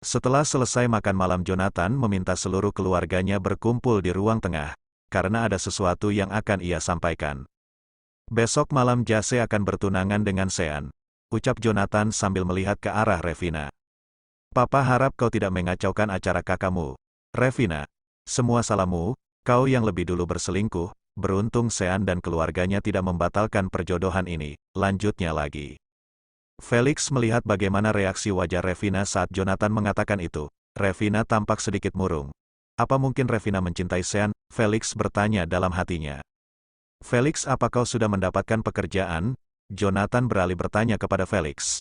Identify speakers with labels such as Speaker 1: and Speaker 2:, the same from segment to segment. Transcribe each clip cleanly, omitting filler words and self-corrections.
Speaker 1: Setelah selesai makan malam, Jonathan meminta seluruh keluarganya berkumpul di ruang tengah, karena ada sesuatu yang akan ia sampaikan. Besok malam Jase akan bertunangan dengan Sean, ucap Jonathan sambil melihat ke arah Revina. Papa harap kau tidak mengacaukan acara kakakmu, Revina. Semua salahmu, kau yang lebih dulu berselingkuh. Beruntung Sean dan keluarganya tidak membatalkan perjodohan ini, lanjutnya lagi. Felix melihat bagaimana reaksi wajah Revina saat Jonathan mengatakan itu. Revina tampak sedikit murung. Apa mungkin Revina mencintai Sean? Felix bertanya dalam hatinya. Felix, apa kau sudah mendapatkan pekerjaan? Jonathan beralih bertanya kepada Felix.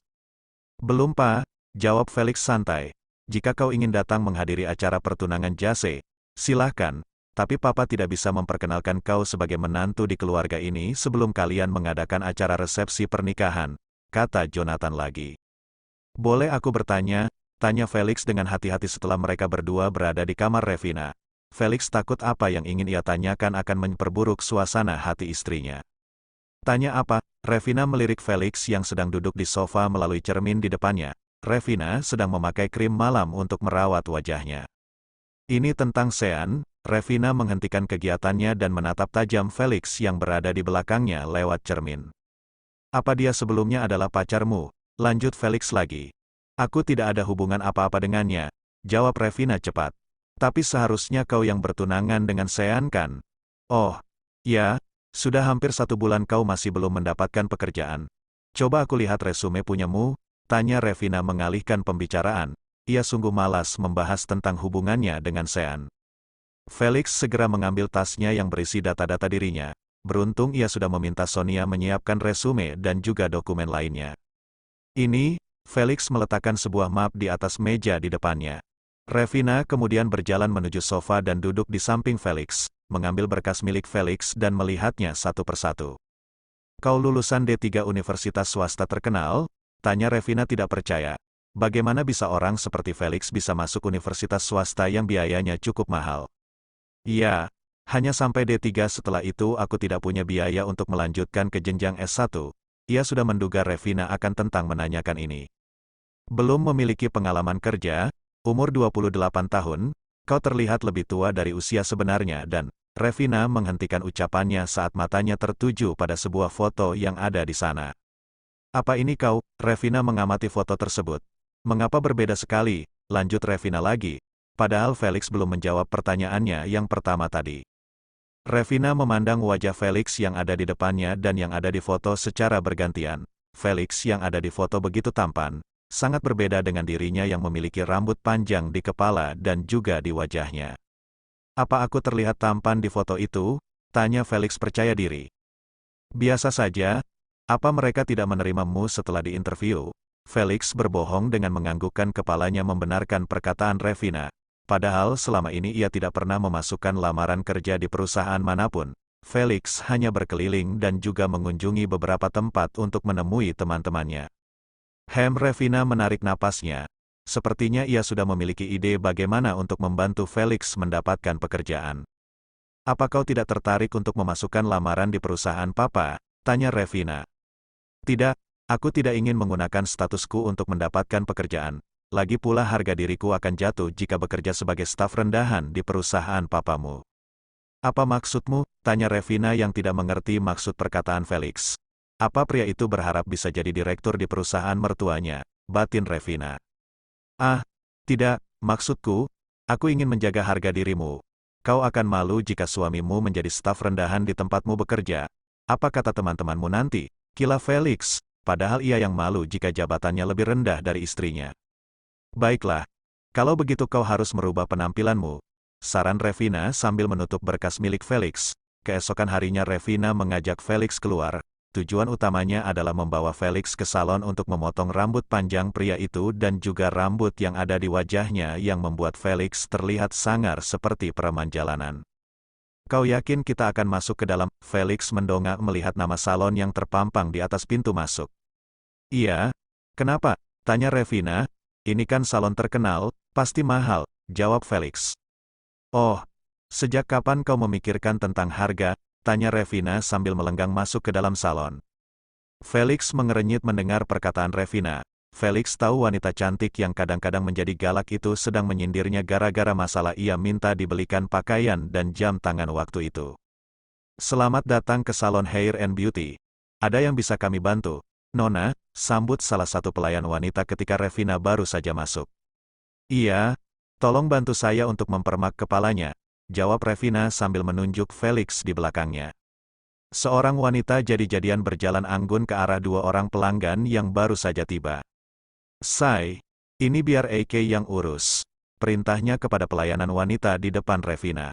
Speaker 1: Belum, Pak, jawab Felix santai. Jika kau ingin datang menghadiri acara pertunangan Jase, silahkan. Tapi Papa tidak bisa memperkenalkan kau sebagai menantu di keluarga ini sebelum kalian mengadakan acara resepsi pernikahan, kata Jonathan lagi. Boleh aku bertanya? Tanya Felix dengan hati-hati setelah mereka berdua berada di kamar Revina. Felix takut apa yang ingin ia tanyakan akan memperburuk suasana hati istrinya. Tanya apa? Revina melirik Felix yang sedang duduk di sofa melalui cermin di depannya. Revina sedang memakai krim malam untuk merawat wajahnya. Ini tentang Sean. Revina menghentikan kegiatannya dan menatap tajam Felix yang berada di belakangnya lewat cermin. Apa dia sebelumnya adalah pacarmu? Lanjut Felix lagi. Aku tidak ada hubungan apa-apa dengannya, jawab Revina cepat. Tapi seharusnya kau yang bertunangan dengan Sean kan? Oh, ya, sudah hampir 1 bulan kau masih belum mendapatkan pekerjaan. Coba aku lihat resume punyamu, tanya Revina mengalihkan pembicaraan. Ia sungguh malas membahas tentang hubungannya dengan Sean. Felix segera mengambil tasnya yang berisi data-data dirinya. Beruntung ia sudah meminta Sonia menyiapkan resume dan juga dokumen lainnya. Ini, Felix meletakkan sebuah map di atas meja di depannya. Revina kemudian berjalan menuju sofa dan duduk di samping Felix, mengambil berkas milik Felix dan melihatnya satu persatu. Kau lulusan D3 universitas swasta terkenal? Tanya Revina tidak percaya. Bagaimana bisa orang seperti Felix bisa masuk universitas swasta yang biayanya cukup mahal? Iya, hanya sampai D3, setelah itu aku tidak punya biaya untuk melanjutkan ke jenjang S1. Ia sudah menduga Revina akan tentang menanyakan ini. Belum memiliki pengalaman kerja, umur 28 tahun, kau terlihat lebih tua dari usia sebenarnya dan, Revina menghentikan ucapannya saat matanya tertuju pada sebuah foto yang ada di sana. Apa ini kau? Revina mengamati foto tersebut. Mengapa berbeda sekali? Lanjut Revina lagi. Padahal Felix belum menjawab pertanyaannya yang pertama tadi. Revina memandang wajah Felix yang ada di depannya dan yang ada di foto secara bergantian. Felix yang ada di foto begitu tampan, sangat berbeda dengan dirinya yang memiliki rambut panjang di kepala dan juga di wajahnya. Apa aku terlihat tampan di foto itu? Tanya Felix percaya diri. Biasa saja. Apa mereka tidak menerimamu setelah diinterview? Felix berbohong dengan menganggukkan kepalanya membenarkan perkataan Revina. Padahal selama ini ia tidak pernah memasukkan lamaran kerja di perusahaan manapun. Felix hanya berkeliling dan juga mengunjungi beberapa tempat untuk menemui teman-temannya. Revina menarik napasnya. Sepertinya ia sudah memiliki ide bagaimana untuk membantu Felix mendapatkan pekerjaan. Apa kau tidak tertarik untuk memasukkan lamaran di perusahaan Papa? Tanya Revina. Tidak, aku tidak ingin menggunakan statusku untuk mendapatkan pekerjaan. Lagi pula harga diriku akan jatuh jika bekerja sebagai staf rendahan di perusahaan papamu. Apa maksudmu? Tanya Revina yang tidak mengerti maksud perkataan Felix. Apa pria itu berharap bisa jadi direktur di perusahaan mertuanya? Batin Revina. Ah, tidak, maksudku, aku ingin menjaga harga dirimu. Kau akan malu jika suamimu menjadi staf rendahan di tempatmu bekerja. Apa kata teman-temanmu nanti? Kila Felix, padahal ia yang malu jika jabatannya lebih rendah dari istrinya. Baiklah, kalau begitu kau harus merubah penampilanmu, saran Revina sambil menutup berkas milik Felix. Keesokan harinya Revina mengajak Felix keluar. Tujuan utamanya adalah membawa Felix ke salon untuk memotong rambut panjang pria itu dan juga rambut yang ada di wajahnya yang membuat Felix terlihat sangar seperti preman jalanan. Kau yakin kita akan masuk ke dalam? Felix mendongak melihat nama salon yang terpampang di atas pintu masuk. Iya, kenapa? Tanya Revina. Ini kan salon terkenal, pasti mahal, jawab Felix. Oh, sejak kapan kau memikirkan tentang harga? Tanya Revina sambil melenggang masuk ke dalam salon. Felix mengerenyit mendengar perkataan Revina. Felix tahu wanita cantik yang kadang-kadang menjadi galak itu sedang menyindirnya gara-gara masalah ia minta dibelikan pakaian dan jam tangan waktu itu. "Selamat datang ke salon Hair and Beauty. Ada yang bisa kami bantu, Nona?" sambut salah satu pelayan wanita ketika Revina baru saja masuk. "Iya, tolong bantu saya untuk mempermak kepalanya," jawab Revina sambil menunjuk Felix di belakangnya. Seorang wanita jadi-jadian berjalan anggun ke arah dua orang pelanggan yang baru saja tiba. "Say, ini biar AK yang urus," perintahnya kepada pelayanan wanita di depan Revina.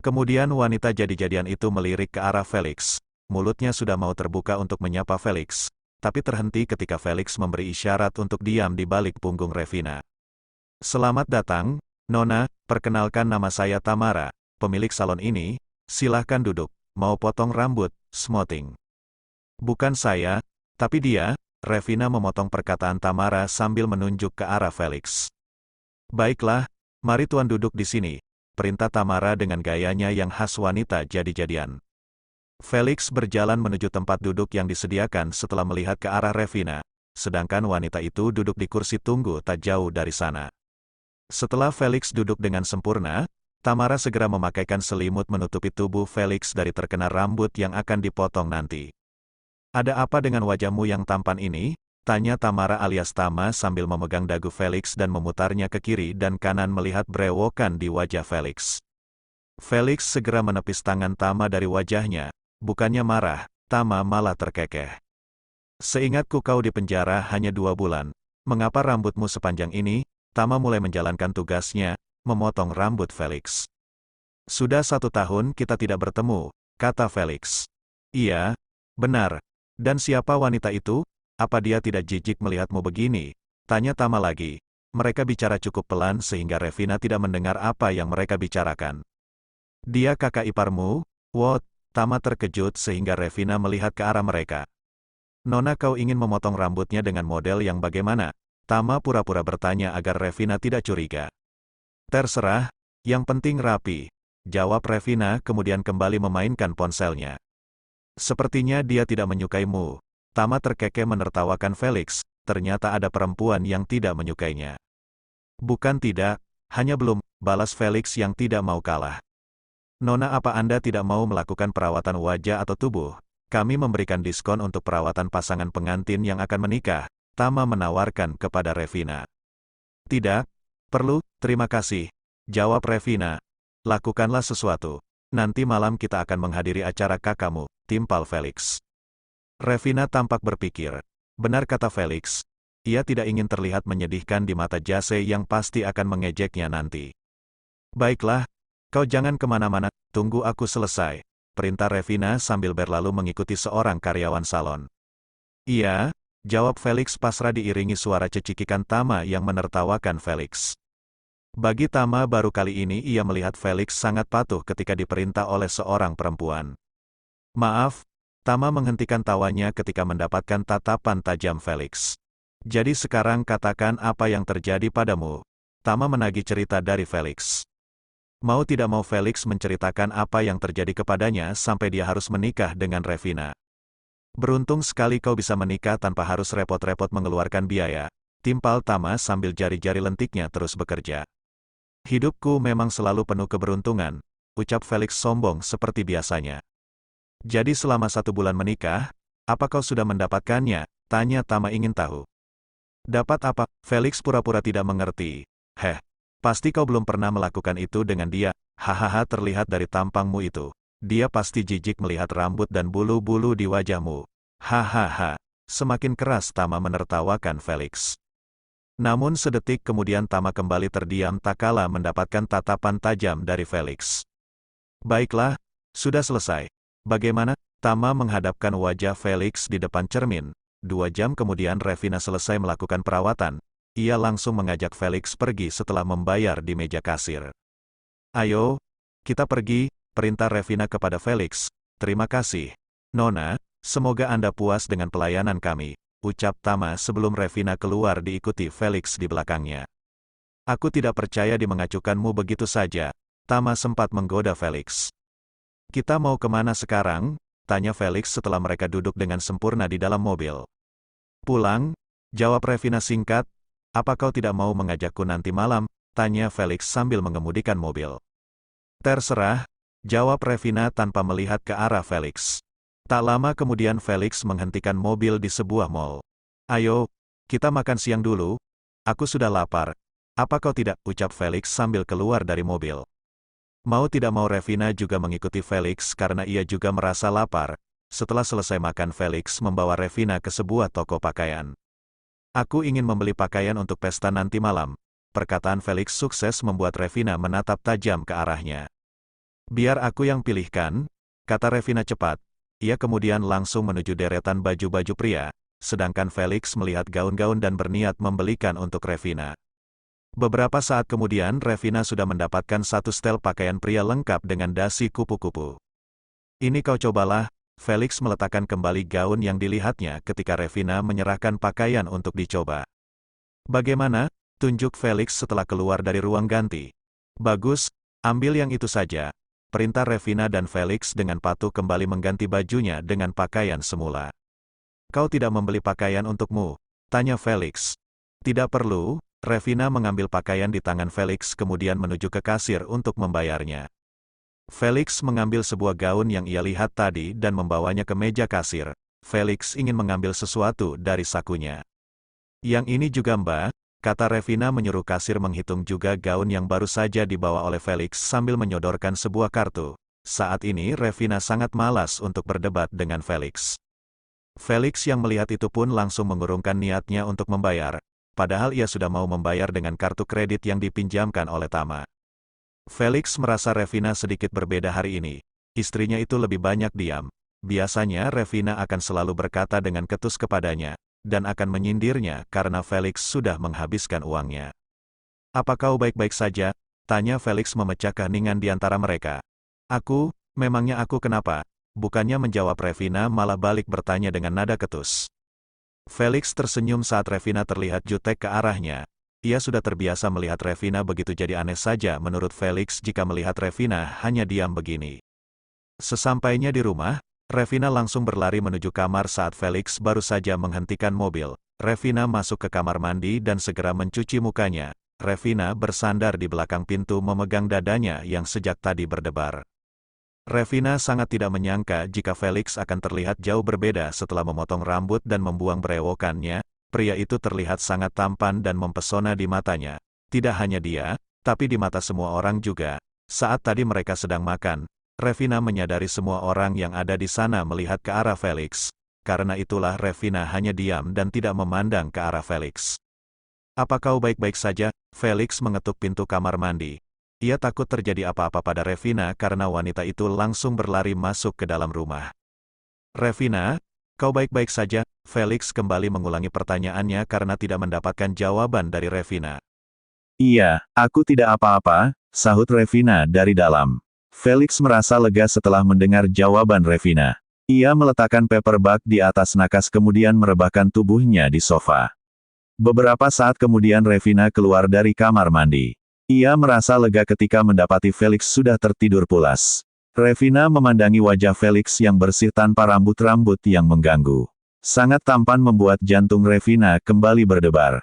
Speaker 1: Kemudian wanita jadi-jadian itu melirik ke arah Felix. Mulutnya sudah mau terbuka untuk menyapa Felix, tapi terhenti ketika Felix memberi isyarat untuk diam di balik punggung Revina. "Selamat datang, Nona, perkenalkan nama saya Tamara, pemilik salon ini, silahkan duduk, mau potong rambut, smoothing." "Bukan saya, tapi dia," Revina memotong perkataan Tamara sambil menunjuk ke arah Felix. "Baiklah, mari tuan duduk di sini," perintah Tamara dengan gayanya yang khas wanita jadi-jadian. Felix berjalan menuju tempat duduk yang disediakan setelah melihat ke arah Revina, sedangkan wanita itu duduk di kursi tunggu tak jauh dari sana. Setelah Felix duduk dengan sempurna, Tamara segera memakaikan selimut menutupi tubuh Felix dari terkena rambut yang akan dipotong nanti. "Ada apa dengan wajahmu yang tampan ini?" tanya Tamara alias Tama sambil memegang dagu Felix dan memutarnya ke kiri dan kanan melihat brewokan di wajah Felix. Felix segera menepis tangan Tama dari wajahnya, bukannya marah, Tama malah terkekeh. "Seingatku kau di penjara hanya 2 bulan, mengapa rambutmu sepanjang ini?" Tama mulai menjalankan tugasnya, memotong rambut Felix. "Sudah 1 tahun kita tidak bertemu," kata Felix. "Iya, benar. Dan siapa wanita itu? Apa dia tidak jijik melihatmu begini?" tanya Tama lagi. Mereka bicara cukup pelan sehingga Revina tidak mendengar apa yang mereka bicarakan. "Dia kakak iparmu, What?" Tama terkejut sehingga Revina melihat ke arah mereka. "Nona, kau ingin memotong rambutnya dengan model yang bagaimana?" Tama pura-pura bertanya agar Revina tidak curiga. "Terserah, yang penting rapi," jawab Revina kemudian kembali memainkan ponselnya. "Sepertinya dia tidak menyukaimu." Tama terkekeh menertawakan Felix, ternyata ada perempuan yang tidak menyukainya. "Bukan tidak, hanya belum," balas Felix yang tidak mau kalah. "Nona, apa Anda tidak mau melakukan perawatan wajah atau tubuh? Kami memberikan diskon untuk perawatan pasangan pengantin yang akan menikah," Tama menawarkan kepada Revina. "Tidak perlu, terima kasih," jawab Revina. "Lakukanlah sesuatu. Nanti malam kita akan menghadiri acara kakakmu," timpal Felix. Revina tampak berpikir. Benar kata Felix. Ia tidak ingin terlihat menyedihkan di mata Jase yang pasti akan mengejeknya nanti. "Baiklah, kau jangan kemana-mana, tunggu aku selesai," perintah Revina sambil berlalu mengikuti seorang karyawan salon. "Iya," jawab Felix pasrah diiringi suara cecikikan Tama yang menertawakan Felix. Bagi Tama baru kali ini ia melihat Felix sangat patuh ketika diperintah oleh seorang perempuan. "Maaf," Tama menghentikan tawanya ketika mendapatkan tatapan tajam Felix. "Jadi sekarang katakan apa yang terjadi padamu." Tama menagih cerita dari Felix. Mau tidak mau Felix menceritakan apa yang terjadi kepadanya sampai dia harus menikah dengan Revina. "Beruntung sekali kau bisa menikah tanpa harus repot-repot mengeluarkan biaya," timpal Tama sambil jari-jari lentiknya terus bekerja. "Hidupku memang selalu penuh keberuntungan," ucap Felix sombong seperti biasanya. "Jadi selama 1 bulan menikah, apa kau sudah mendapatkannya?" tanya Tama ingin tahu. "Dapat apa?" Felix pura-pura tidak mengerti. Pasti kau belum pernah melakukan itu dengan dia, hahaha terlihat dari tampangmu itu. Dia pasti jijik melihat rambut dan bulu-bulu di wajahmu. Hahaha." Semakin keras Tama menertawakan Felix. Namun sedetik kemudian Tama kembali terdiam tak kala mendapatkan tatapan tajam dari Felix. "Baiklah, sudah selesai. Bagaimana?" Tama menghadapkan wajah Felix di depan cermin. 2 jam kemudian Revina selesai melakukan perawatan. Ia langsung mengajak Felix pergi setelah membayar di meja kasir. "Ayo, kita pergi," perintah Revina kepada Felix. "Terima kasih, Nona, semoga Anda puas dengan pelayanan kami," ucap Tama sebelum Revina keluar diikuti Felix di belakangnya. "Aku tidak percaya dimengacukanmu begitu saja," Tama sempat menggoda Felix. "Kita mau kemana sekarang?" tanya Felix setelah mereka duduk dengan sempurna di dalam mobil. "Pulang, Jawab Revina singkat. Apa kau tidak mau mengajakku nanti malam? Tanya Felix sambil mengemudikan mobil. Terserah, jawab Revina tanpa melihat ke arah Felix. Tak lama kemudian Felix menghentikan mobil di sebuah mall. Ayo, kita makan siang dulu. Aku sudah lapar. Apa kau tidak? Ucap Felix sambil keluar dari mobil. Mau tidak mau Revina juga mengikuti Felix karena ia juga merasa lapar. Setelah selesai makan Felix membawa Revina ke sebuah toko pakaian. Aku ingin membeli pakaian untuk pesta nanti malam. Perkataan Felix sukses membuat Revina menatap tajam ke arahnya. Biar aku yang pilihkan, kata Revina cepat. Ia kemudian langsung menuju deretan baju-baju pria, sedangkan Felix melihat gaun-gaun dan berniat membelikan untuk Revina. Beberapa saat kemudian Revina sudah mendapatkan satu setel pakaian pria lengkap dengan dasi kupu-kupu. Ini kau cobalah. Felix meletakkan kembali gaun yang dilihatnya ketika Revina menyerahkan pakaian untuk dicoba. Bagaimana? Tunjuk Felix setelah keluar dari ruang ganti. Bagus, ambil yang itu saja. Perintah Revina dan Felix dengan patuh kembali mengganti bajunya dengan pakaian semula. Kau tidak membeli pakaian untukmu? Tanya Felix. Tidak perlu. Revina mengambil pakaian di tangan Felix kemudian menuju ke kasir untuk membayarnya. Felix mengambil sebuah gaun yang ia lihat tadi dan membawanya ke meja kasir. Felix ingin mengambil sesuatu dari sakunya. Yang ini juga Mbak, kata Revina menyuruh kasir menghitung juga gaun yang baru saja dibawa oleh Felix sambil menyodorkan sebuah kartu. Saat ini Revina sangat malas untuk berdebat dengan Felix. Felix yang melihat itu pun langsung mengurungkan niatnya untuk membayar, padahal ia sudah mau membayar dengan kartu kredit yang dipinjamkan oleh Tama. Felix merasa Revina sedikit berbeda hari ini. Istrinya itu lebih banyak diam. Biasanya Revina akan selalu berkata dengan ketus kepadanya, dan akan menyindirnya karena Felix sudah menghabiskan uangnya. Apa kau baik-baik saja? Tanya Felix memecah keheningan di antara mereka. Aku, memangnya aku kenapa? Bukannya menjawab Revina malah balik bertanya dengan nada ketus. Felix tersenyum saat Revina terlihat jutek ke arahnya. Ia sudah terbiasa melihat Revina begitu jadi aneh saja menurut Felix jika melihat Revina hanya diam begini. Sesampainya di rumah, Revina langsung berlari menuju kamar saat Felix baru saja menghentikan mobil. Revina masuk ke kamar mandi dan segera mencuci mukanya. Revina bersandar di belakang pintu memegang dadanya yang sejak tadi berdebar. Revina sangat tidak menyangka jika Felix akan terlihat jauh berbeda setelah memotong rambut dan membuang berewokannya. Pria itu terlihat sangat tampan dan mempesona di matanya. Tidak hanya dia, tapi di mata semua orang juga. Saat tadi mereka sedang makan, Revina menyadari semua orang yang ada di sana melihat ke arah Felix. Karena itulah Revina hanya diam dan tidak memandang ke arah Felix. Apa kau baik-baik saja? Felix mengetuk pintu kamar mandi. Ia takut terjadi apa-apa pada Revina karena wanita itu langsung berlari masuk ke dalam rumah. Revina, kau baik-baik saja? Felix kembali mengulangi pertanyaannya karena tidak mendapatkan jawaban dari Revina.
Speaker 2: Iya, aku tidak apa-apa, sahut Revina dari dalam. Felix merasa lega setelah mendengar jawaban Revina. Ia meletakkan paperback di atas nakas kemudian merebahkan tubuhnya di sofa. Beberapa saat kemudian Revina keluar dari kamar mandi. Ia merasa lega ketika mendapati Felix sudah tertidur pulas. Revina memandangi wajah Felix yang bersih tanpa rambut-rambut yang mengganggu. Sangat tampan membuat jantung Revina kembali berdebar.